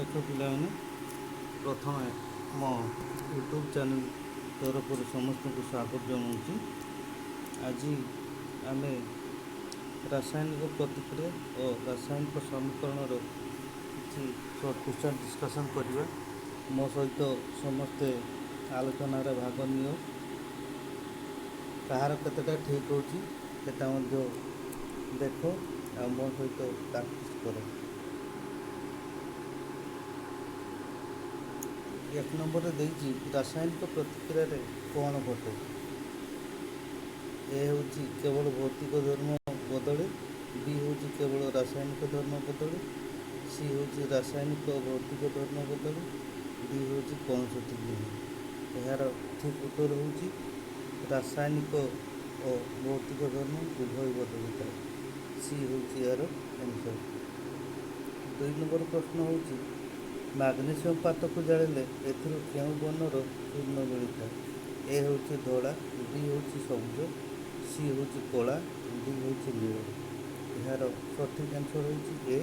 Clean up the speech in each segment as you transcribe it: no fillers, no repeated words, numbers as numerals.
ଦେଖ ପିଲାମାନେ, ପ୍ରଥମେ ମୋ ୟୁଟ୍ୟୁବ୍ ଚ୍ୟାନେଲ୍ ତରଫରୁ ସମସ୍ତଙ୍କୁ ସ୍ୱାଗତ ଜଣାଉଛି। ଆଜି ଆମେ ରାସାୟନିକ ପ୍ରତିକ୍ରିୟା ଓ ରାସାୟନିକ ସମୀକରଣର କିଛି ସର୍ଟ କ୍ୱେଶ୍ଚନ୍ ଡିସ୍କସନ୍ କରିବା। ମୋ ସହିତ ସମସ୍ତେ ଆଲୋଚନାରେ ଭାଗ ନିଅ। କାହାର କେତେଟା ଠିକ୍ ହେଉଛି ସେଟା ମଧ୍ୟ ଦେଖ ଆଉ ମୋ ସହିତ ପ୍ରାକ୍ଟିସ୍ କର। 1 ନମ୍ବରରେ ଦେଇଛି ରାସାୟନିକ ପ୍ରତିକ୍ରିୟାରେ କ'ଣ ଘଟେ। ଏ ହେଉଛି କେବଳ ଭୌତିକ ଧର୍ମ ବଦଳେ, ବି ହେଉଛି କେବଳ ରାସାୟନିକ ଧର୍ମ ବଦଳେ, ସି ହେଉଛି ରାସାୟନିକ ଓ ଭୌତିକ ଧର୍ମ ବଦଳେ, ଡି ହେଉଛି କୌଣସିଟି ନୁହେଁ। ଏହାର ଠିକ୍ ଉତ୍ତର ହେଉଛି ରାସାୟନିକ ଓ ଭୌତିକ ଧର୍ମ ଉଭୟ ବଦଳିଥାଏ। ସି ହେଉଛି ଏହାର ଆନ୍ସର୍। 2 ନମ୍ବର ପ୍ରଶ୍ନ ହେଉଛି ମାଗ୍ନେସିୟମ୍ ପାତକୁ ଜାଳିଲେ ଏଥିରୁ କେଉଁ ବର୍ଣ୍ଣର ଚୂର୍ଣ୍ଣ ମିଳିଥାଏ। ଏ ହେଉଛି ଧଳା, ବି ହେଉଛି ସବୁଜ, ସି ହେଉଛି କଳା, ଡି ହେଉଛି ନୀଳ। ଏହାର ସଠିକ୍ ଆନ୍ସର୍ ହେଉଛି ଏ,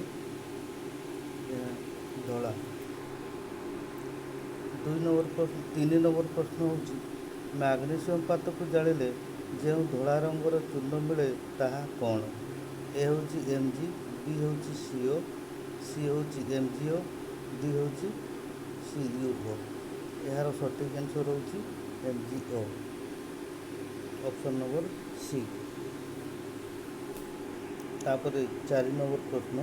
ଧଳା। 3 ନମ୍ବର ପ୍ରଶ୍ନ ହେଉଛି ମାଗ୍ନେସିୟମ୍ ପାତକୁ ଜାଳିଲେ ଯେଉଁ ଧଳା ରଙ୍ଗର ଚୂର୍ଣ୍ଣ ମିଳେ ତାହା କ'ଣ। ଏ ହେଉଛି Mg, ବି ହେଉଛି CO, ସି ହେଉଛି MgO, ଡି ହେଉଛି CuO। ଏହାର ସଠିକ୍ ଆନ୍ସର୍ ହେଉଛି MgO, ଅପସନ୍ ନମ୍ବର ସି। ତାପରେ 4 ନମ୍ବର ପ୍ରଶ୍ନ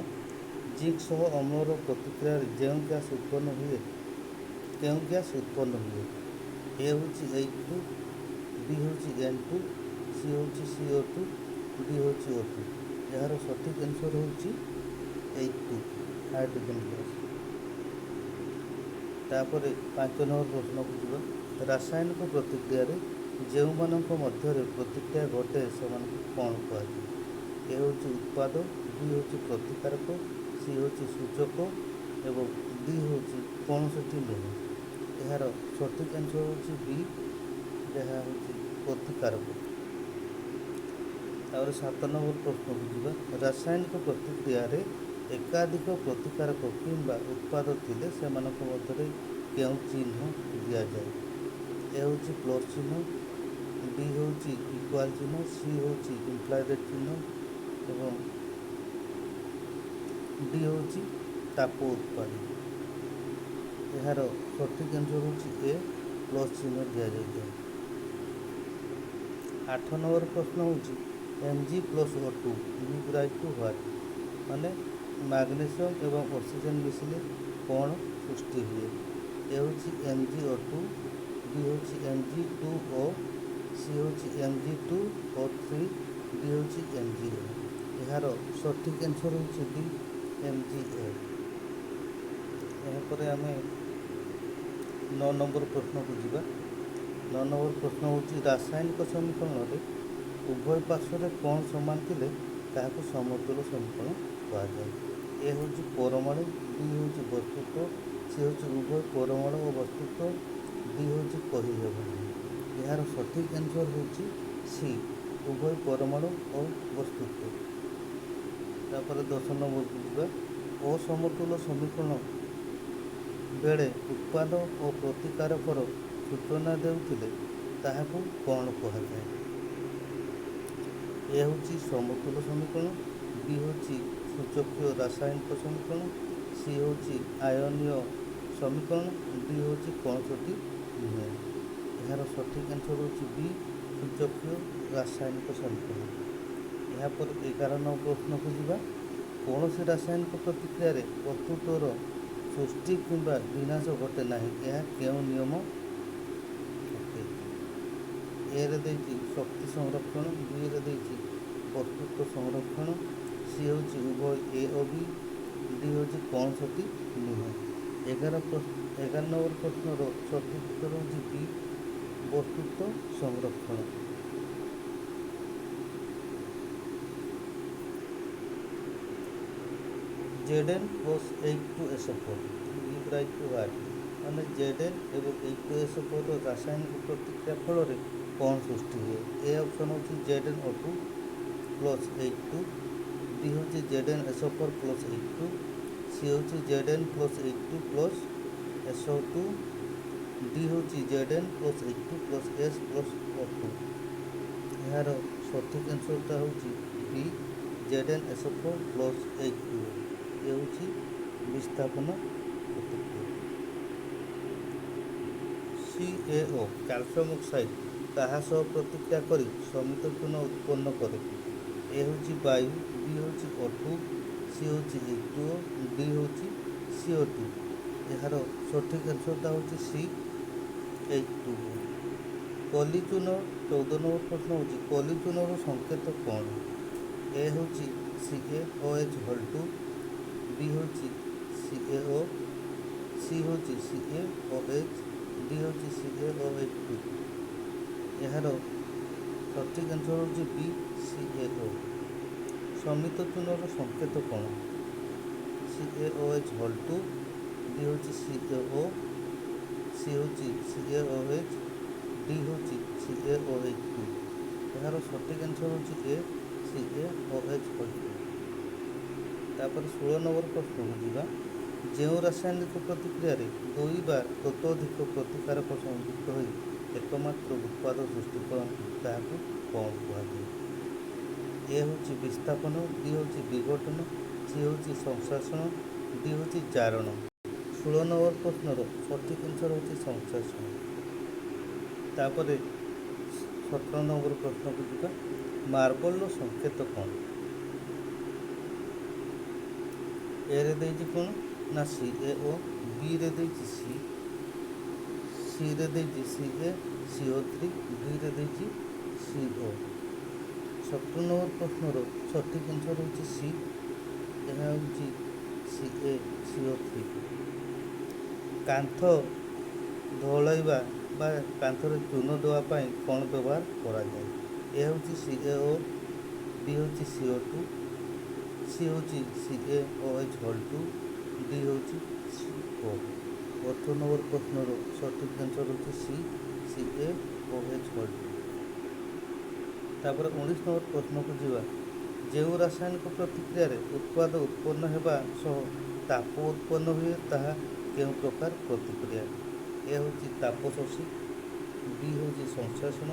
ଜିଙ୍କ୍ ସହ ଅମ୍ଳର ପ୍ରତିକ୍ରିୟାରେ କେଉଁ ଗ୍ୟାସ୍ ଉତ୍ପନ୍ନ ହୁଏ। ଏ ହେଉଛି H2, ବି ହେଉଛି N2, ସି ହେଉଛି CO2, ଡି ହେଉଛି O2। ଏହାର ସଠିକ୍ ଆନ୍ସର୍ ହେଉଛି H2, ହାଇଡ୍ରୋଜେନ୍ ଗ୍ୟାସ୍। ତାପରେ 5 ନମ୍ବର ପ୍ରଶ୍ନକୁ ଯିବା। ରାସାୟନିକ ପ୍ରତିକ୍ରିୟାରେ ଯେଉଁମାନଙ୍କ ମଧ୍ୟରେ ପ୍ରତିକ୍ରିୟା ଘଟେ ସେମାନଙ୍କୁ କ'ଣ କୁହାଯାଏ। ଏ ହେଉଛି ଉତ୍ପାଦ, ବି ହେଉଛି ପ୍ରତିକାରକ, ସି ହେଉଛି ସୂଚକ ଏବଂ ଡି ହେଉଛି କୌଣସିଟି ନୁହେଁ। ଏହାର ସଠିକ୍ ଆନ୍ସର୍ ହେଉଛି ବି, ଯାହା ହେଉଛି ପ୍ରତିକାରକ। ତାପରେ 7 ନମ୍ବର ପ୍ରଶ୍ନକୁ ଯିବା। ରାସାୟନିକ ପ୍ରତିକ୍ରିୟାରେ ଏକାଧିକ ପ୍ରତିକାରକ କିମ୍ବା ଉତ୍ପାଦ ଥିଲେ ସେମାନଙ୍କ ମଧ୍ୟରେ କେଉଁ ଚିହ୍ନ ଦିଆଯାଏ। ଏ ହେଉଛି ପ୍ଲସ୍ ଚିହ୍ନ, ବି ହେଉଛି ଇକ୍ୱାଲ୍ ଚିହ୍ନ, ସି ହେଉଛି ଇମ୍ପ୍ଲାଏଡ୍ ଚିହ୍ନ ଏବଂ ଡି ହେଉଛି ତାପ ଉତ୍ପାଦ। ଏହାର ସଠିକ୍ ଆନ୍ସର୍ ହେଉଛି ଏ, ପ୍ଲସ୍ ଚିହ୍ନ ଦିଆଯାଇଥାଏ। 8 ନମ୍ବର ପ୍ରଶ୍ନ ହେଉଛି Mg plus O2 give rise to what. ମାନେ ମାଗ୍ନେସିୟମ୍ ଏବଂ ଅକ୍ସିଜେନ୍ ମିଶିଲେ କ'ଣ ସୃଷ୍ଟି ହୁଏ। ଏ ହେଉଛି MgO2, ବି ହେଉଛି Mg2O, ସି ହେଉଛି Mg2O3, ଡି ହେଉଛି MgO। ଏହାର ସଠିକ୍ ଆନ୍ସର୍ ହେଉଛି ଡି, MgO। ଏହାପରେ ଆମେ 9 ନମ୍ବର ପ୍ରଶ୍ନକୁ ଯିବା। 9 ନମ୍ବର ପ୍ରଶ୍ନ ହେଉଛି ରାସାୟନିକ ସମୀକରଣରେ ଉଭୟ ପାର୍ଶ୍ୱରେ କ'ଣ ସମାନ ଥିଲେ ତାହାକୁ ସମତୁଲ ସମୀକରଣ କୁହାଯାଏ। ଏ ହେଉଛି ପରମାଣୁ, ବି ହେଉଛି ବସ୍ତୁତ୍ୱ, ସି ହେଉଛି ଉଭୟ ପରମାଣୁ ଓ ବସ୍ତୁତ୍ୱ, ଡି ହେଉଛି କହିହେବ ନାହିଁ। ଏହାର ସଠିକ୍ ଆନ୍ସର୍ ହେଉଛି ସି, ଉଭୟ ପରମାଣୁ ଓ ବସ୍ତୁତ୍ୱ। ତାପରେ 10 ନମ୍ବରକୁ ଯିବା। ଅସମତୁଲ ସମୀକରଣ ବେଳେ ଉତ୍ପାଦ ଓ ପ୍ରତିକାରକର ସୂଚନା ଦେଉଥିଲେ ତାହାକୁ କ'ଣ କୁହାଯାଏ। ଏ ହେଉଛି ସମତୁଲ ସମୀକରଣ, ବି ହେଉଛି ସୂଚକୀୟ ରାସାୟନିକ ସମୀକରଣ, ସି ହେଉଛି ଆୟନୀୟ ସମୀକରଣ, ଡି ହେଉଛି କୌଣସିଟି ନୁହେଁ। ଏହାର ସଠିକ୍ ଆନ୍ସର୍ ହେଉଛି ବି, ସୂଚକୀୟ ରାସାୟନିକ ସମୀକରଣ। ଏହାପରେ 11 ନମ୍ବର ପ୍ରଶ୍ନକୁ ଯିବା। କୌଣସି ରାସାୟନିକ ପ୍ରତିକ୍ରିୟାରେ ବସ୍ତୁତ୍ୱର ସୃଷ୍ଟି କିମ୍ବା ବିନାଶ ଘଟେ ନାହିଁ, ଏହା କେଉଁ ନିୟମ ଅଟେ। ଏରେ ଦେଇଛି ଶକ୍ତି ସଂରକ୍ଷଣ, ବିରେ ଦେଇଛି ବସ୍ତୁତ୍ୱ ସଂରକ୍ଷଣ, ସି ହେଉଛି ଉଭୟ ଏ ଓ ବି, ଡି ହେଉଛି କୌଣସିଟି ନୁହେଁ। 11 ନମ୍ବର ପ୍ରଶ୍ନର ସଠିକ୍ ଉତ୍ତର ହେଉଛି ବି, ବସ୍ତୁତ୍ୱ ସଂରକ୍ଷଣ। Zn plus H2SO4 give rise to what। ମାନେ Zn ଏବଂ H2SO4 ରାସାୟନିକ ପ୍ରତିକ୍ରିୟା ଫଳରେ କ'ଣ ସୃଷ୍ଟି ହୁଏ। ଏ ଅପସନ୍ ହେଉଛି ZnO2 ପ୍ଲସ୍ H2, ବି ହେଉଛି ZnSO4 ପ୍ଲସ୍ H2, सी ହେଉଛି Zn plus H2 plus SO2, D ହେଉଛି Zn plus H2 plus S plus O2। ଏହାର ସଠିକ୍ ଆନ୍ସର୍ଟା ହେଉଛି B ZnSO4 ପ୍ଲସ୍ H2O। ଏ ହେଉଛି ବିସ୍ଥାପନ ପ୍ରତିକ୍ରିୟା। CaO କ୍ୟାଲସିୟମ୍ ଅକ୍ସାଇଡ୍ କାହା ସହ ପ୍ରତିକ୍ରିୟା କରି ସମିତ ଚୂନ ଉତ୍ପନ୍ନ କରେ? ଏ ହେଉଛି ବାୟୁ, B ହେଉଛି O2, C ହେଉଛି H2O, D ହେଉଛି CO2। ଏହାର ସଠିକ୍ ଆନ୍ସର୍ଟା ହେଉଛି C H2O। କଲି ଚୂନ 14 ନମ୍ବର ପ୍ରଶ୍ନ ହେଉଛି କଲି ଚୂନର ସଂକେତ କ'ଣ? ଏ ହେଉଛି CaOH2, B ହେଉଛି CaO, C ହେଉଛି CaOH, D ହେଉଛି CaOH2। ଏହାର ସଠିକ୍ ଆନ୍ସର୍ ହେଉଛି B CaO। ସମିତ ଚୂନର ସଂକେତ କ'ଣ? CaOH2, B ହେଉଛି CaO, C ହେଉଛି CaOH, D ହେଉଛି CaOH2। ଏହାର ସଠିକ୍ ଆନ୍ସର୍ ହେଉଛି A CaOH2। ତାପରେ 16 ନମ୍ବର ପ୍ରଶ୍ନକୁ ଯିବା। ଯେଉଁ ରାସାୟନିକ ପ୍ରତିକ୍ରିୟାରେ ଦୁଇ ବା ତତୋଧିକ ପ୍ରତିକାରକ ସଂଯୁକ୍ତ ହୋଇ ଏକମାତ୍ର ଉତ୍ପାଦ ସୃଷ୍ଟି କରନ୍ତି ତାହାକୁ କ'ଣ କୁହାଯାଏ? ଏ ହେଉଛି ବିସ୍ଥାପନ, B ହେଉଛି ବିଘଟନ, C ହେଉଛି ସଂଶ୍ଳେଷଣ, D ହେଉଛି ଜାରଣ। 16 ନମ୍ବର ପ୍ରଶ୍ନର ସଠିକ୍ ଆନ୍ସର୍ ହେଉଛି ସଂଶ୍ଳେଷଣ। ତାପରେ 17 ନମ୍ବର ପ୍ରଶ୍ନକୁ ଯିବା। ମାର୍ବଲର ସଂକେତ କ'ଣ? ଏରେ ଦେଇଛି କ'ଣ ନା CaO, Bରେ ଦେଇଛି C, Cରେ ଦେଇଛି CaCO3, Dରେ ଦେଇଛି CO। 17 ନମ୍ବର ପ୍ରଶ୍ନର ସଠିକ୍ ଆନ୍ସର୍ ହେଉଛି C। ଏହା ହେଉଛି CaCO3। କାନ୍ଥ ଧଳାଇବା ବା କାନ୍ଥରେ ଚୂନ ଦେବା ପାଇଁ କ'ଣ ବ୍ୟବହାର କରାଯାଏ? ଏ ହେଉଛି CaO, B ହେଉଛି CO2, C ହେଉଛି CaOH2, D ହେଉଛି CO। 18 ନମ୍ବର ପ୍ରଶ୍ନର ସଠିକ୍ ଆନ୍ସର୍ ହେଉଛି C CaOH2। ତାପରେ 19 ନମ୍ବର ପ୍ରଶ୍ନକୁ ଯିବା। ଯେଉଁ ରାସାୟନିକ ପ୍ରତିକ୍ରିୟାରେ ଉତ୍ପାଦ ଉତ୍ପନ୍ନ ହେବା ସହ ତାପ ଉତ୍ପନ୍ନ ହୁଏ ତାହା କେଉଁ ପ୍ରକାର ପ୍ରତିକ୍ରିୟା? ଏ ହେଉଛି ତାପ ଶୋଷୀ, B ହେଉଛି ସଂଶ୍ଳେଷଣ,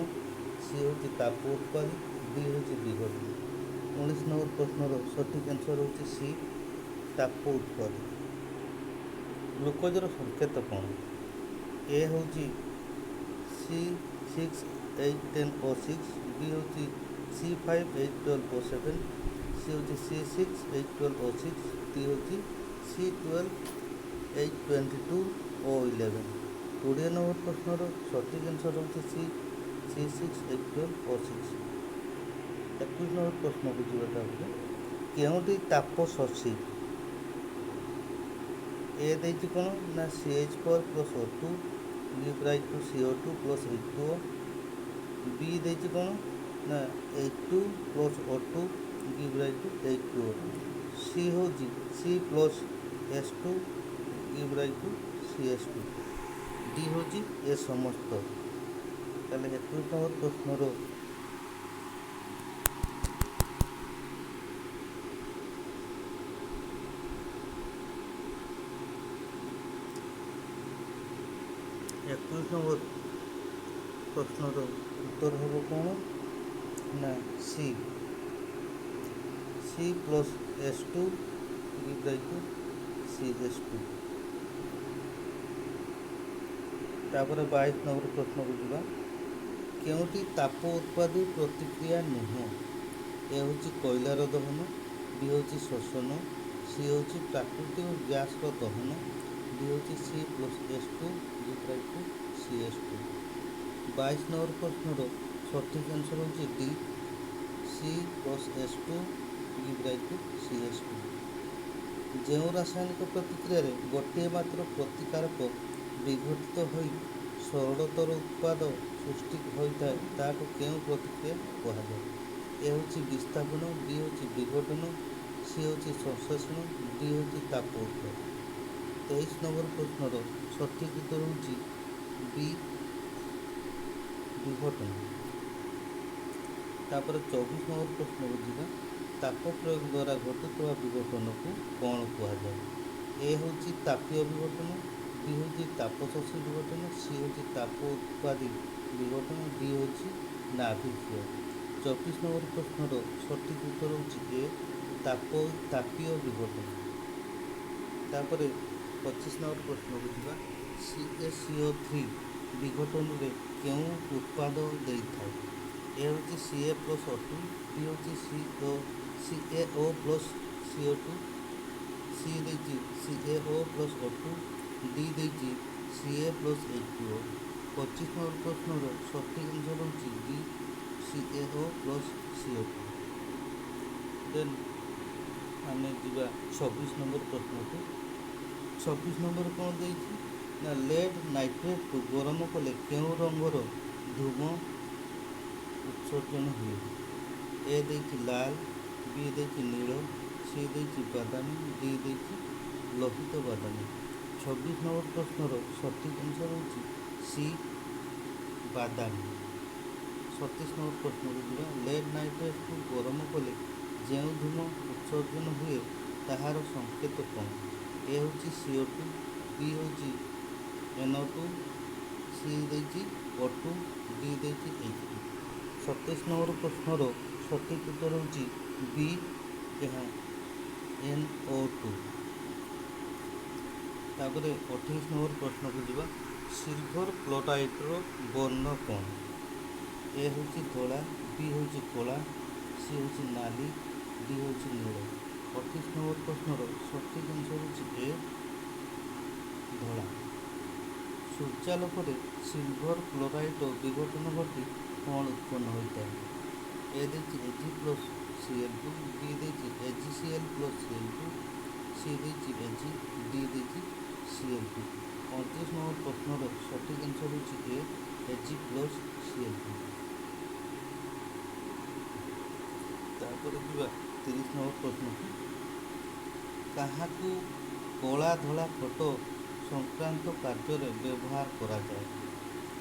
C ହେଉଛି ତାପ ଉତ୍ପାଦୀ, D ହେଉଛି ବିଘଟନ। 19 ନମ୍ବର ପ୍ରଶ୍ନର ସଠିକ୍ ଆନ୍ସର୍ ହେଉଛି C ତାପ ଉତ୍ପାଦୀ। ଗ୍ଲୁକୋଜର ସଂକେତ କ'ଣ? ଏ ହେଉଛି C6H10O6, B ହେଉଛି C5H12O7, C ହେଉଛି C6H12O6, D ହେଉଛି C12H22O11। 20 ନମ୍ବର ପ୍ରଶ୍ନର ସଠିକ୍ ଆନ୍ସର୍ ହେଉଛି C6H12O6। 21 ନମ୍ବର ପ୍ରଶ୍ନକୁ ଯିବା। ତାପରେ କେଉଁଟି ତାପ ଶୋଷୀ? ଏ ଦେଇଛି କ'ଣ ନା CH4 plus O2 give rise to CO2 plus H2O, B ଦେଇଛି କ'ଣ ନା H2 plus O2 give rise to H2O, C ହେଉଛି C plus S2 give rise to CS2, D ହେଉଛି ଏ ସମସ୍ତ। ତାହେଲେ 21 ନମ୍ବର ପ୍ରଶ୍ନର ଉତ୍ତର ହେବ କ'ଣ ନା C plus S2 give rise to CS2। ତାପରେ 22 ନମ୍ବର ପ୍ରଶ୍ନକୁ ଯିବା। କେଉଁଟି ତାପ ଉତ୍ପାଦୀ ପ୍ରତିକ୍ରିୟା ନୁହେଁ? ଏ ହେଉଛି କୋଇଲାର ଦହନ, B ହେଉଛି ଶୋଷଣ, C ହେଉଛି ପ୍ରାକୃତିକ ଗ୍ୟାସର ଦହନ, D ହେଉଛି C plus S2 give rise to CS2। 22 number ପ୍ରଶ୍ନର ସଠିକ୍ ଆନ୍ସର୍ ହେଉଛି D C plus S2 give rise to CS2। ଯେଉଁ ରାସାୟନିକ ପ୍ରତିକ୍ରିୟାରେ ଗୋଟିଏ ମାତ୍ର ପ୍ରତିକାରକ ବିଘଟିତ ହୋଇ ସରଳତର ଉତ୍ପାଦ ସୃଷ୍ଟି ହୋଇଥାଏ ତାହାକୁ କେଉଁ ପ୍ରତିକ୍ରିୟା କୁହାଯାଏ? ଏ ହେଉଛି ବିସ୍ଥାପନ, B ହେଉଛି ବିଘଟନ, C ହେଉଛି ସଂଶ୍ଳେଷଣ, D ହେଉଛି ତାପ ଉତ୍ପାଦ। 23 ନମ୍ବର ପ୍ରଶ୍ନର ସଠିକ୍ ଉତ୍ତର ହେଉଛି B ବିଘଟନ। ତାପରେ 24 ନମ୍ବର ପ୍ରଶ୍ନକୁ ଯିବା। ତାପ ପ୍ରୟୋଗ ଦ୍ୱାରା ଘଟୁଥିବା ବିଘଟନକୁ କ'ଣ କୁହାଯାଏ? ए ହେଉଛି ତାପୀୟ ବିଘଟନ, ବି ହେଉଛି ତାପଶୋଷୀ ବିଘଟନ, ସି ହେଉଛି ତାପ ଉତ୍ପାଦୀ ବିଘଟନ, ଡି ହେଉଛି ନାଭିକୀୟ। 24 ନମ୍ବର ପ୍ରଶ୍ନର ସଠିକ୍ ଉତ୍ତର ହେଉଛି ଏ ତାପୀୟ ବିଘଟନ। ତାପରେ 25 ନମ୍ବର ପ୍ରଶ୍ନକୁ ଯିବା। CaCO3 ବିଘଟନରେ କେଉଁ ଉତ୍ପାଦ ଦେଇଥାଏ? ଏ ହେଉଛି Ca+O2, ବି ହେଉଛି CaO ପ୍ଲସ୍ CO2, ସି ଦେଇଛି CaO+O2, ଡି ଦେଇଛି Ca+H2O। 25 ନମ୍ବର ପ୍ରଶ୍ନର ସଠିକ୍ ଆନ୍ସର୍ ହେଉଛି ଡି CaO+CO2। ଦେନ୍ ଆମେ ଯିବା 26 ନମ୍ବର ପ୍ରଶ୍ନକୁ। 26 ନମ୍ବର କ'ଣ ଦେଇଛି ନା ଲେଡ୍ ନାଇଟ୍ରେଟ୍କୁ ଗରମ କଲେ କେଉଁ ରଙ୍ଗର ଧୂମ ଉତ୍ସର୍ଜନ ହୁଏ? ଏ ଦେଇଛି ଲାଲ, ବି ଦେଇଛି ନୀଳ, ସି ଦେଇଛି ବାଦାମୀ, ଡି ଦେଇଛି ଲୋହିତ ବାଦାମୀ। 26 ନମ୍ବର ପ୍ରଶ୍ନର ସଠିକ୍ ଆନ୍ସର୍ ହେଉଛି ସି ବାଦାମୀ। 27 ନମ୍ବର ପ୍ରଶ୍ନକୁ ଯିବା। ଲେଡ୍ ନାଇଟ୍ରେଟ୍କୁ ଗରମ କଲେ ଯେଉଁ ଧୂମ ଉତ୍ସର୍ଜନ ହୁଏ ତାହାର ସଂକେତ କ'ଣ? ଏ ହେଉଛି CO2, ବି ହେଉଛି NO2, ସି ଦେଇଛି O2, ଡି ଦେଇଛି H2। 27 ନମ୍ବର ପ୍ରଶ୍ନର ସଠିକ୍ ଉତ୍ତର ହେଉଛି ବି, ଏହା NO2। ତାପରେ 28 ନମ୍ବର ପ୍ରଶ୍ନକୁ ଯିବା। ସିଲଭର କ୍ଲୋରାଇଡ଼୍ର ବର୍ଣ୍ଣ କ'ଣ? ଏ ହେଉଛି ଧଳା, ବି ହେଉଛି କଳା, ସି ହେଉଛି ନାଲି, ଡି ହେଉଛି ନୀଳ। 28 ନମ୍ବର ପ୍ରଶ୍ନର ସଠିକ୍ ଆନ୍ସର୍ ହେଉଛି ଏ ଧଳା। ସୂର୍ଯ୍ୟାଲୋକରେ ସିଲଭର କ୍ଲୋରାଇଡ଼୍ର ବିଘଟନ ଘଟି କ'ଣ ଉତ୍ପନ୍ନ ହୋଇଥାଏ? ଏ ଦେଇଛି Ag+Cl2, ବି ଦେଇଛି AgCl+Cl2, ସି ଦେଇଛି Ag, ଡି ଦେଇଛି Cl2। 29 ନମ୍ବର ପ୍ରଶ୍ନର ସଠିକ୍ ଆନ୍ସର୍ ହେଉଛି ଏ Ag+Cl2। ତାପରେ ଯିବା 30 ନମ୍ବର ପ୍ରଶ୍ନକୁ। କାହାକୁ କଳା ଧଳା ଫଟୋ ସଂକ୍ରାନ୍ତ କାର୍ଯ୍ୟରେ ବ୍ୟବହାର କରାଯାଏ?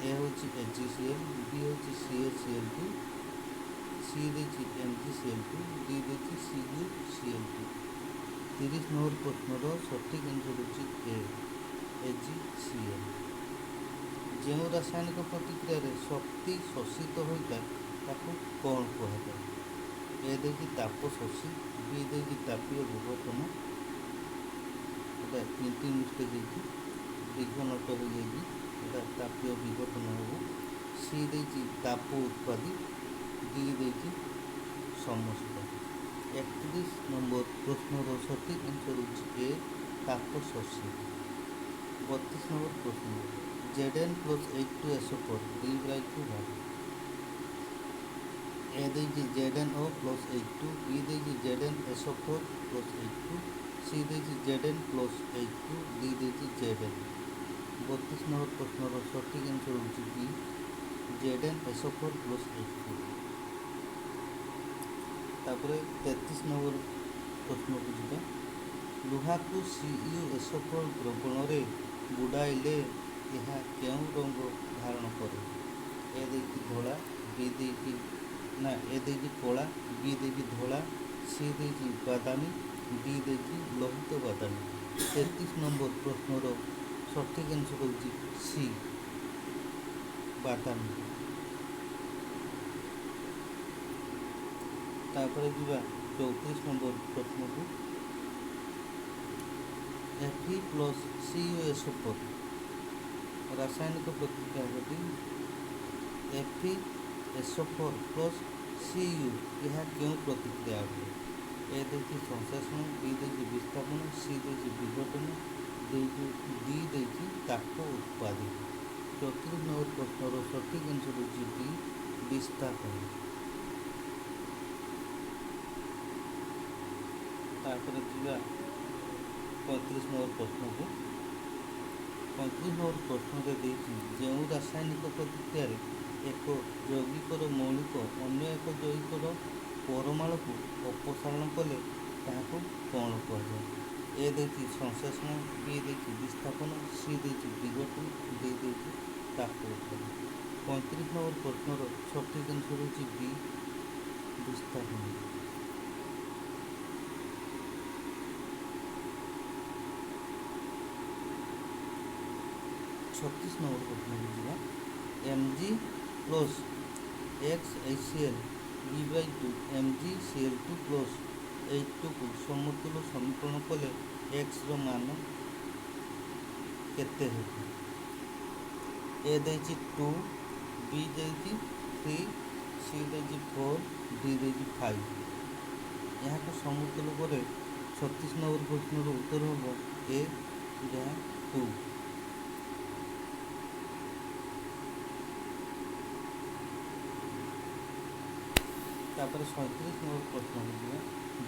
ଏ ହେଉଛି AgCl, ବି ହେଉଛି CaCl2, ସି ଦେଇଛି MgCl2, ଡି ଦେଇଛି CuCl2। 30 ନମ୍ବର ପ୍ରଶ୍ନର ସଠିକ୍ ଆନ୍ସର୍ ହେଉଛି ଏ AgCl। ଯେଉଁ ରାସାୟନିକ ପ୍ରତିକ୍ରିୟାରେ ଶକ୍ତି ଶୋଷିତ ହୋଇଥାଏ ତାକୁ କ'ଣ କୁହାଯାଏ? ଏ ଦେଇଛି ତାପ ଶୋଷୀ, ବି ଦେଇଛି ତାପୀୟ ବିଘଟନ, ଏଇଟା ତିନିଟି ମିଷ୍ଟେକ୍ ହେଇଛି, ଦୀର୍ଘ ନଟ ହୋଇଯାଇଛି, ଏଇଟା ତାପୀୟ ବିଘଟନ ହେବ। ସି ଦେଇଛି ତାପ ଉତ୍ପାଦୀ, ଡି ଦେଇଛି ସମସ୍ତ। 31 ନମ୍ବର ପ୍ରଶ୍ନର ସଠିକ୍ ଆନ୍ସର୍ ହେଉଛି ଏ ତାପ ଶୋଷୀ। 32 ନମ୍ବର ପ୍ରଶ୍ନ। Zn+H2SO4 ଡିବ୍ରାଇଟ୍ରୁ ବାହାରେ। ଏ ଦେଇଛି ZnO+H2, ବି ଦେଇଛି ZnSO4+H2, ସି ଦେଇଛି Zn+H2, ଡି ଦେଇଛି Zn। 32 ନମ୍ବର ପ୍ରଶ୍ନର ସଠିକ୍ ଆନ୍ସର୍ ହେଉଛି ବି ZnSO4+H2। ତାପରେ 33 ନମ୍ବର ପ୍ରଶ୍ନକୁ ଯିବା। ଲୁହାକୁ CuSO4 ଦ୍ରବଣରେ ବୁଡ଼ାଇଲେ ଏହା କେଉଁ ରଙ୍ଗ ଧାରଣ କରେ? ଏ ଦେଇଛି ଧଳା, ବି ଦେଇଛି ଏ ଦେଇଛି କଳା, ବି ଦେଇଛି ଧଳା, ସି ଦେଇଛି ବାଦାମୀ, ଡି ଦେଇଛି ଲୋହିତ ବାଦାମୀ। 33 ନମ୍ବର ପ୍ରଶ୍ନର ସଠିକ୍ ଆନ୍ସର୍ ହେଉଛି ସି ବାଦାମୀ। ତାପରେ ଯିବା 34 ନମ୍ବର ପ୍ରଶ୍ନକୁ। Fe+CuSO4 ରାସାୟନିକ ପ୍ରତିକ୍ରିୟା ଘଟି FeSO4+Cu ଏହା କେଉଁ ପ୍ରତିକ୍ରିୟା ଅଟେ? ଏ ଦେଇଛି ସଂଶ୍ଳେଷଣ, ବି ଦେଇଛି ବିସ୍ଥାପନ, ସି ଦେଇଛି ବିଘଟନ, ଡି ଦେଇଛି ତାପ ଉତ୍ପାଦୀ। 34 ନମ୍ବର ପ୍ରଶ୍ନର ସଠିକ୍ ଆନ୍ସର୍ ହେଉଛି ଡି ବିସ୍ଥାପନ। ତାପରେ ଯିବା 35 ନମ୍ବର ପ୍ରଶ୍ନକୁ। 35 ନମ୍ବର ପ୍ରଶ୍ନରେ ଦେଇଛି ଯେଉଁ ରାସାୟନିକ ପ୍ରତିକ୍ରିୟାରେ ଏକ ଯୌଗିକର ମୌଳିକ ଅନ୍ୟ ଏକ ଯୌଗିକର ପରମାଣୁକୁ ଅପସାରଣ କଲେ ତାହାକୁ କ'ଣ କୁହାଯାଏ? ଏ ଦେଇଛି ସଂଶ୍ଳେଷଣ, ବି ଦେଇଛି ବିସ୍ଥାପନ, ସି ଦେଇଛି ବିଘଟନ, ଡି ଦେଇଛି ତାପ ଉତ୍ପାଦନ। 35 ନମ୍ବର ପ୍ରଶ୍ନର ସଠିକ୍ ଆନ୍ସର୍ ହେଉଛି ବି ବିସ୍ଥାପନ। 36 ନମ୍ବର ପ୍ରଶ୍ନକୁ ଯିବା। mg plus XaCl V/2 MgCl2 plus H2କୁ ସମତୁଲ ସମୀକରଣ କଲେ xର ମାନ କେତେ ହେବ? ଏ ଦେଇଛି 2, B ଦେଇଛି 3, C ଦେଇଛି 4, D ଦେଇଛି 5। ଏହାକୁ ସମତୁଲ ପରେ 36 ନମ୍ବର ପ୍ରଶ୍ନର ଉତ୍ତର ହେବ A ଯାହା 2। ତାପରେ 37 ନମ୍ବର ପ୍ରଶ୍ନକୁ ଯିବା।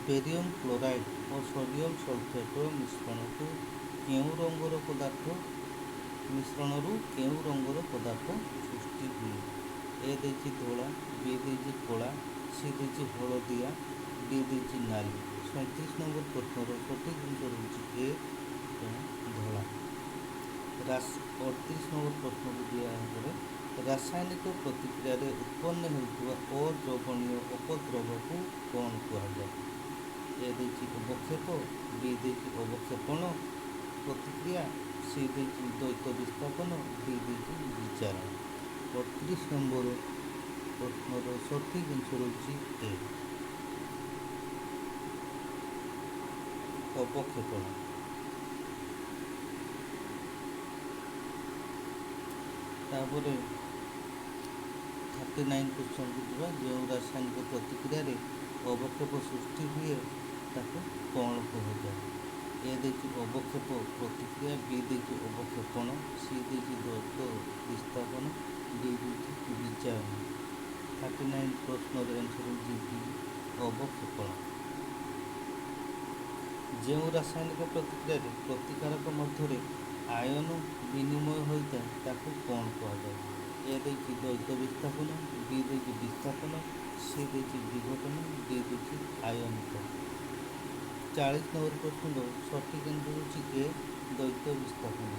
ବେରିୟମ୍ କ୍ଲୋରାଇଡ୍ ଓ ସୋଡ଼ିୟମ୍ ସଲଫେଟ୍ର ମିଶ୍ରଣରୁ କେଉଁ ରଙ୍ଗର ପଦାର୍ଥ ସୃଷ୍ଟି ହୁଏ? ଏ ଦେଇଛି ଧଳା, B ଦେଇଛି କଳା, C ଦେଇଛି ହଳଦିଆ, D ଦେଇଛି ନାଲି। 37 ନମ୍ବର ପ୍ରଶ୍ନର ସଠିକ୍ ଉତ୍ତର ହେଉଛି ଏ ଧଳା। 38 ନମ୍ବର ପ୍ରଶ୍ନକୁ ଦିଆହେବ। ରାସାୟନିକ ପ୍ରତିକ୍ରିୟାରେ ଉତ୍ପନ୍ନ ହେଉଥିବା ଅଦ୍ରବଣୀୟ ଅପଦ୍ରବକୁ କ'ଣ କୁହାଯାଏ? ଏ ଦେଇଛି ଅବକ୍ଷେପ, B ଦେଇଛି ଅବକ୍ଷେପଣ ପ୍ରତିକ୍ରିୟା, C ଦେଇଛି ଦ୍ୱୈତ ବିସ୍ଥାପନ, D ଦେଇଛି ବିଚାରଣ। 38 ନମ୍ବର ପ୍ରଶ୍ନର ସଠିକ୍ ଆନ୍ସର୍ ହେଉଛି ଏ ଅବକ୍ଷେପଣ। ତାପରେ 39 କ୍ୱେଶ୍ଚନକୁ ଯିବା। ଯେଉଁ ରାସାୟନିକ ପ୍ରତିକ୍ରିୟାରେ ଅବକ୍ଷେପ ସୃଷ୍ଟି ହୁଏ ତାକୁ କ'ଣ କୁହାଯାଏ? ଏ ଦେଇଛି ଅବକ୍ଷେପ ପ୍ରତିକ୍ରିୟା, B ଦେଇଛି ଅବକ୍ଷେପଣ, C ଦେଇଛି ଦ୍ୱୈତ ବିସ୍ଥାପନ, D ଦେଇଛି ବିଚାରଣ। 39 ପ୍ରଶ୍ନର ଆନ୍ସର୍ ହେଉଛି B ଅବକ୍ଷେପଣ। ଯେଉଁ ରାସାୟନିକ ପ୍ରତିକ୍ରିୟାରେ ପ୍ରତିକାରକ ମଧ୍ୟରେ ଆୟନ ବିନିମୟ ହୋଇଥାଏ ତାକୁ କ'ଣ କୁହାଯାଏ? ଏ ଦେଇଛି ଦ୍ୱୈତ ବିସ୍ଥାପନ, B ଦେଇଛି ବିସ୍ଥାପନ, C ଦେଇଛି ବିଘଟନ, D ଦେଇଛି ଆୟନିକ। 40 ନମ୍ବର ପ୍ରଶ୍ନର ସଠିକ୍ ଆନ୍ସର୍ ହେଉଛି ଏ ଦ୍ୱୈତ ବିସ୍ଥାପନ।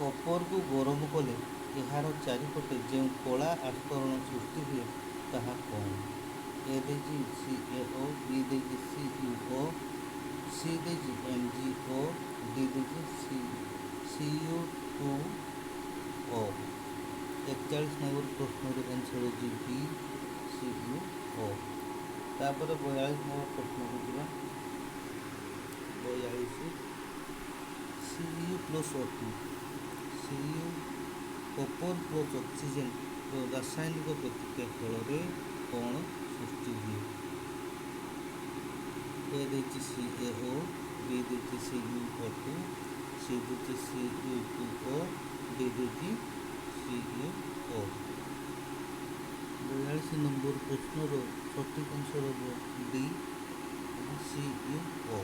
କପରକୁ ଗରମ କଲେ ଏହାର ଚାରିପଟେ ଯେଉଁ କଳା ଆସ୍ତରଣ ସୃଷ୍ଟି ହୁଏ ତାହା କ'ଣ? ଏ ଦେଇଛି CaO, B ଦେଇଛି CuO, C ଦେଇଛି MgO, D ଦେଇଛି Cu2O। 41 ନମ୍ବର ପ୍ରଶ୍ନର ଆନ୍ସର୍ ହେଉଛି B CuO। ତାପରେ 42 ନମ୍ବର ପ୍ରଶ୍ନକୁ ଯିବା। 42 Cu ପ୍ଲସ୍ O2 Cu କପର ପ୍ଲସ୍ ଅକ୍ସିଜେନ୍ର ରାସାୟନିକ ପ୍ରତିକ୍ରିୟା ଫଳରେ କ'ଣ ସୃଷ୍ଟି ହୁଏ? ଏ ଦେଇଛି CaO, B ଦେଇଛି Cu2, C ଦେଇଛି Cu2O, D ଦେଇଛି Cu। 42 ନମ୍ବର ପ୍ରଶ୍ନର ସଠିକ୍ ଆନ୍ସର୍ ହେବ D Cu।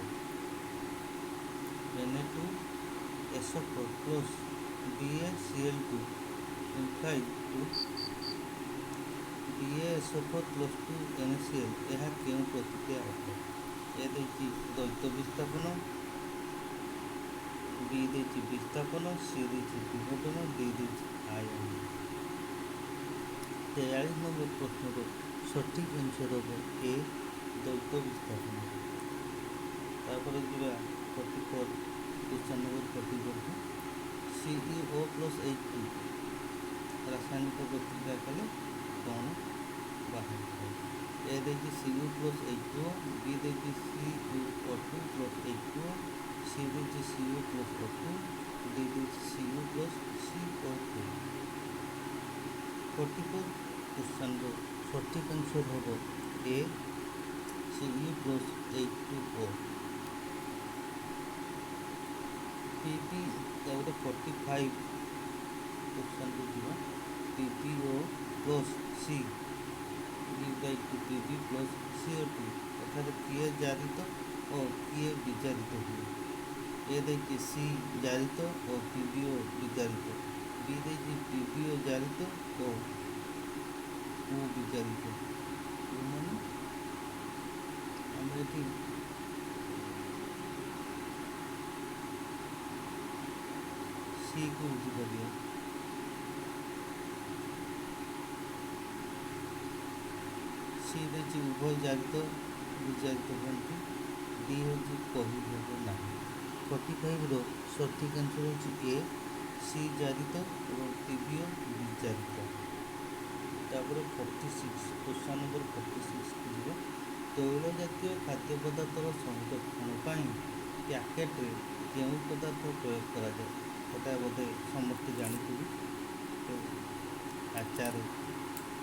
Na2SO4 plus BaCl2 implied to BaSO4 plus 2 NaCl। ଏହା କେଉଁ ପ୍ରତିକ୍ରିୟା ଅଟେ? ଏ ଦେଇଛି ଦ୍ୱୈତ ବିସ୍ଥାପନ, B ଦେଇଛି ବିସ୍ଥାପନ, C ଦେଇଛି ବିଘଟନ, D ଦେଇଛି ଆୟନ। 43 ନମ୍ବର ପ୍ରଶ୍ନର ସଠିକ୍ ଆନ୍ସର୍ ହେବ ଏ ଦ୍ୱୈତ ବିସ୍ଥାପନ। ତାପରେ ଯିବା 44 କ୍ୱେଶ୍ଚନ୍ ନମ୍ବର 44କୁ। CuO ପ୍ଲସ୍ H2 ରାସାୟନିକ ପ୍ରତିକ୍ରିୟା କଲେ କ'ଣ ବାହାରିଥାଏ? ଏ ଦେଇଛି Cu ପ୍ଲସ୍ H2O, B ଦେଇଛି CuO2 ପ୍ଲସ୍ H2O, C ଦେଇଛି Cu ପ୍ଲସ୍ O2, D ଦେଇଛି Cu ପ୍ଲସ୍ CO2। 44 କ୍ୱେଶ୍ଚନ୍ର ସଠିକ୍ ଆନ୍ସର୍ ହେବ ଏ Cu ପ୍ଲସ୍ H2O। PP ତାପରେ 45 କ୍ୱେଶ୍ଚନ୍କୁ ଯିବା। PbO plus C V/2 Pb plus CO2 ଏଠାରେ କିଏ ଜାରିତ ଓ କିଏ ବିଜାରିତ ହୁଏ? ଏ ଦେଇଛି C ଜାରିତ ଓ PbO ବିଜାରିତ, B ଦେଇଛି PbO ଜାରିତ ଓ O ବିଜାରିତ। ମାନେ ଆମେ ଏଠି Cକୁ ବୁଝିପାରିବା। C ଦେଇଛି ଉଭୟ ଜାରିତ, ବିଚାରିତ ହୁଅନ୍ତି। ଡି ହେଉଛି କହିହେବ ନାହିଁ। 45ର ସଠିକ୍ ଆନ୍ସର୍ ହେଉଛି ଏ, ସି ଜାରିତ ଏବଂ ତିବିୟ ବିଚାରିତ। ତାପରେ 46, କ୍ୱେଶ୍ଚନ୍ ନମ୍ବର 46 ଯିବ। ତୈଳ ଜାତୀୟ ଖାଦ୍ୟ ପଦାର୍ଥର ସଂରକ୍ଷଣ ପାଇଁ ପ୍ୟାକେଟରେ କେଉଁ ପଦାର୍ଥ ପ୍ରୟୋଗ କରାଯାଏ? ଏଟା ବୋଧେ ସମସ୍ତେ ଜାଣିଥିବେ। ଆଚାର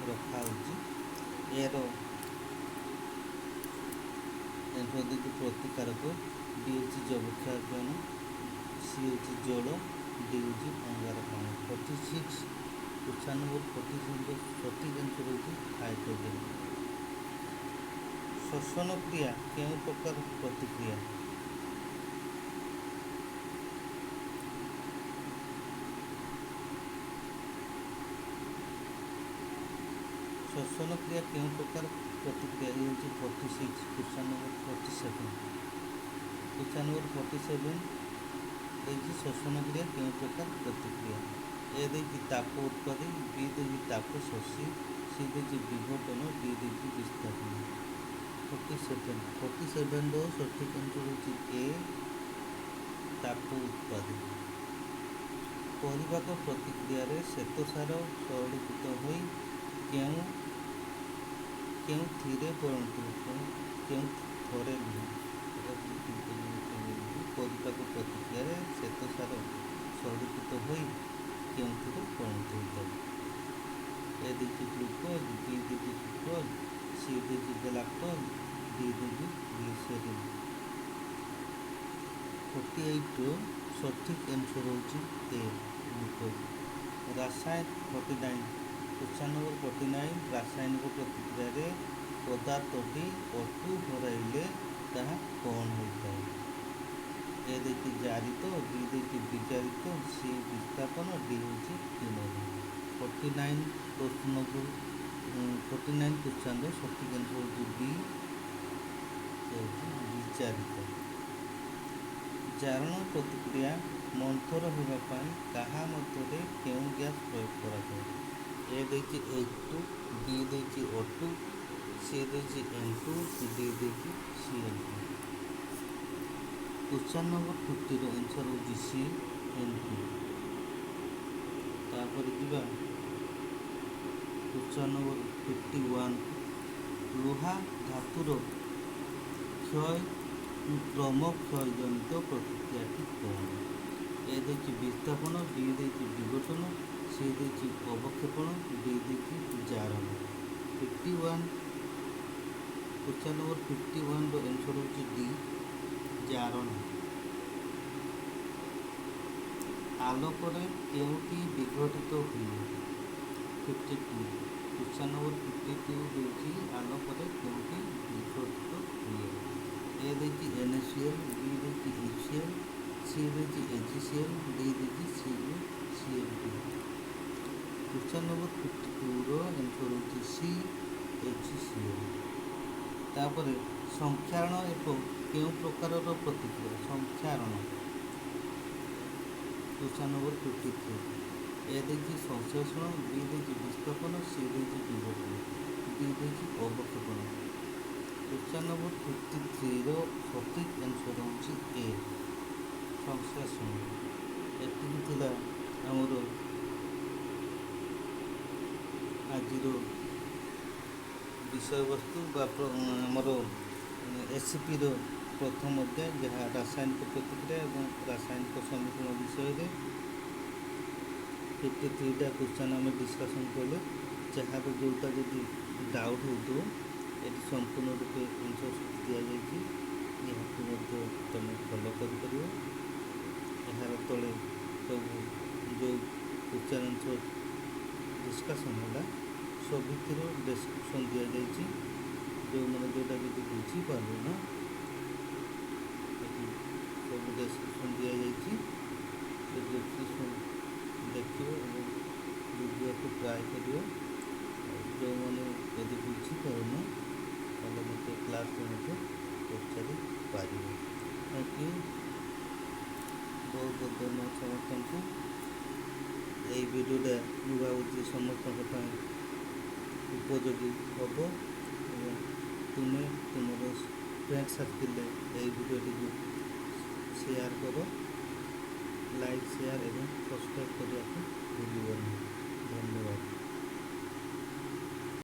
ରଖାହେଉଛି। ଏର ଏମିତି ପ୍ରତିକାରକ। ଡି ହେଉଛି ଯବକ୍ଷାରଜାନ, ସି ହେଉଛି ଜଳ, ଡି ହେଉଛି ଅଙ୍ଗାରକାମ୍ଳ। 46, କ୍ୱେଶ୍ଚନ୍ ନମ୍ବର 46ର ସଠିକ୍ ଆନ୍ସର୍ ହେଉଛି ହାଇଡ୍ରୋଜେନ୍। ଶ୍ୱସନ କ୍ରିୟା କେଉଁ ପ୍ରକାର ପ୍ରତିକ୍ରିୟା? ଶ୍ୱସନ କ୍ରିୟା କେଉଁ ପ୍ରକାର ପ୍ରତିକ୍ରିୟା? ଏ ହେଉଛି 46, କ୍ୱେଶ୍ଚନ୍ ନମ୍ବର 47। କ୍ୱେଶ୍ଚନ୍ ନମ୍ବର 47 ଦେଇଛି ଶ୍ୱସନ କ୍ରିୟା କେଉଁ ପ୍ରକାର ପ୍ରତିକ୍ରିୟା? ଏ ଦେଇଛି ତାପ ଉତ୍ପାଦୀ, ବି ଦେଇଛି ତାପ ଶୋଷୀ, ସି ଦେଇଛି ବିଘଟନ, ଡି ଦେଇଛି ବିସ୍ଥାପନ। 47ର ସଠିକ୍ ଆନ୍ସର୍ ହେଉଛି ଏ, ତାପ ଉତ୍ପାଦୀ। ପରିପାକ ପ୍ରତିକ୍ରିୟାରେ ଶ୍ଵେତସାର ସରଳୀକୃତ ହୋଇ କେଉଁଥିରେ ପରିଣତ ହୁଏ? କେଉଁଥରେ ନୁହେଁ। ପରିପାକ ପ୍ରତିକ୍ରିୟାରେ ଶ୍ଵେତସାର ସରଳୀକୃତ ହୋଇ କେଉଁଥିରେ ପରିଣତ ହୋଇଥାଏ? ଏ ଦେଇଛି ଗ୍ଲୁକୋଜ୍, ବି ଦେଇଛି ସୁକ୍ରୋଜ୍, ସି ଦେଇଛି ଗଲାକ୍ଟୋଜ୍, ଡି ଦେଇଛି ଗ୍ଲିସେରିନ୍। 48ର ସଠିକ୍ ଆନ୍ସର୍ ହେଉଛି ଏ, ଗ୍ଲୁକୋଜ୍। 49, କ୍ୱେଶ୍ଚନ୍ ନମ୍ବର 49, ରାସାୟନିକ ପ୍ରତିକ୍ରିୟାରେ ପଦାର୍ଥଟି O2 ହରାଇଲେ ତାହା କ'ଣ ହୋଇଥାଏ? ଏ ଦେଇଛି ଜାରିତ, ବି ଦେଇଛି ବିଜାରିତ, ସି ବିସ୍ଥାପନ, ଡି ହେଉଛି କିଣ୍ୱନ। 49 କ୍ୱେଶ୍ଚନ୍ର ସଠିକ୍ ଆନ୍ସର୍ ହେଉଛି ବି, ହେଉଛି ବିଚାରିତ। ଜାରଣ ପ୍ରତିକ୍ରିୟା ମନ୍ଥର ହେବା ପାଇଁ କାହା ମଧ୍ୟରେ କେଉଁ ଗ୍ୟାସ୍ ପ୍ରୟୋଗ କରାଯାଏ? ଏ ଦେଇଛି H2, ବି ଦେଇଛି O2, ସି ଦେଇଛି N2, ଡି ଦେଇଛି CN2। କ୍ୱେଶ୍ଚନ୍ ନମ୍ବର 50ର ଆନ୍ସର୍ ହେଉଛି ସି, N2। ତାପରେ ଯିବା କ୍ୱେଶ୍ଚନ୍ ନମ୍ବର 51। ଲୁହା ଧାତୁର କ୍ରମକ୍ଷୟ ଜନିତ ପ୍ରତିକ୍ରିୟାଟି କ'ଣ? ଏ ଦେଇଛି ବିସ୍ଥାପନ, ବି ଦେଇଛି ବିଘଟନ, ସି ଦେଇଛି ଅବକ୍ଷେପଣ, ଡି ଦେଇଛି ଜାରଣ। 51, କ୍ୱେଶ୍ଚନ୍ ନମ୍ବର 51ର ଆନ୍ସର୍ ହେଉଛି ଡି, ଜାରଣ। ଆଲୋକରେ କେଉଁଟି ବିଘଟିତ ହୁଏ? 52, କ୍ୱେଶ୍ଚନ୍ ନମ୍ବର 52 ହେଉଛି ଆଲୋକରେ କେଉଁଟି ବିଘଟିତ ହୁଏ? ଏ ଦେଇଛି NaCl, ବି ଦେଇଛି HCl, ସି ଦେଇଛି AgCl, ଡି ଦେଇଛି CuCl2। କ୍ୱେଶ୍ଚନ୍ ନମ୍ବର 52ର ଆନ୍ସର୍ ହେଉଛି ସି, HCl। ତାପରେ ସଂକ୍ଷାରଣ ଏକ କେଉଁ ପ୍ରକାରର ପ୍ରତିକ୍ରିୟା? ସଂକ୍ଷାରଣ। କ୍ୱେଶ୍ଚନ୍ ନମ୍ବର 53, ଏ ଦେଇଛି ସଂଶ୍ଳେଷଣ, ବି ଦେଇଛି ବିସ୍ଥାପନ, ସି ଦେଇଛି ବିଘଟନ, ଡି ଦେଇଛି ଅବକ୍ଷେପଣ। କ୍ୱେଶ୍ଚନ୍ ନମ୍ବର 53ର ସଠିକ୍ ଆନ୍ସର୍ ହେଉଛି ଏ, ସଂଶ୍ଳେଷଣ। ଏତିକି ଥିଲା ଆମର ଆଜିର ବିଷୟବସ୍ତୁ ବା ଆମର SCPର ପ୍ରଥମ ଅଧ୍ୟାୟ, ଯାହା ରାସାୟନିକ ପ୍ରତିକ୍ରିୟା ଏବଂ ରାସାୟନିକ ସମୀକରଣ ବିଷୟରେ 53ଟା କ୍ୱେଶ୍ଚନ୍ ଆମେ ଡିସ୍କସନ୍ କଲେ। ଯାହାର ଯେଉଁଟା ଯଦି ଡାଉଟ୍ ହେଉଥିବ ଏଠି ସମ୍ପୂର୍ଣ୍ଣ ରୂପେ ଆନ୍ସର୍ ଦିଆଯାଇଛି, ଏହାକୁ ମଧ୍ୟ ତୁମେ ଫଲୋ କରିପାରିବ। ଏହାର ତଳେ ସବୁ ଯେଉଁ କ୍ୱେଶ୍ଚନ୍ ଆନ୍ସର୍ ଡିସ୍କସନ୍ ହେଲା ସବୁଥିର ଡେସ୍କ୍ରିପ୍ସନ୍ ଦିଆଯାଇଛି। ଯେଉଁମାନେ ଯେଉଁଟା ଯଦି ବୁଝିପାରିବେ ନା, ଏଠି ସବୁ ଡେସ୍କ୍ରିପ୍ସନ୍ ଦିଆଯାଇଛି। ସେ ଡେସ୍କ୍ରିପ୍ସନ୍ ଦେଖିବ ଏବଂ ବୁଝିବାକୁ ଟ୍ରାଏ କରିବ। ଯେଉଁମାନେ ଯଦି ବୁଝିପାରୁନ ତାହେଲେ ମୋତେ କ୍ଲାସ୍ରେ ମଧ୍ୟ ପଚାରିପାରିବ। Thank you. ବହୁତ ବହୁତ ଧନ୍ୟବାଦ ସମସ୍ତଙ୍କୁ। ଏହି ଭିଡ଼ିଓଟା ମୁଁ ଭାବୁଛି ସମସ୍ତଙ୍କ ପାଇଁ ଉପଯୋଗୀ ହେବ ଏବଂ ତୁମେ ତୁମର ଫ୍ରେଣ୍ଡ ସାର୍କିଲ୍ରେ ଏହି ଭିଡ଼ିଓଟିକୁ ସେୟାର କର, ଲାଇକ୍ ସେୟାର ଏବଂ ସବସ୍କ୍ରାଇବ୍ କରିବାକୁ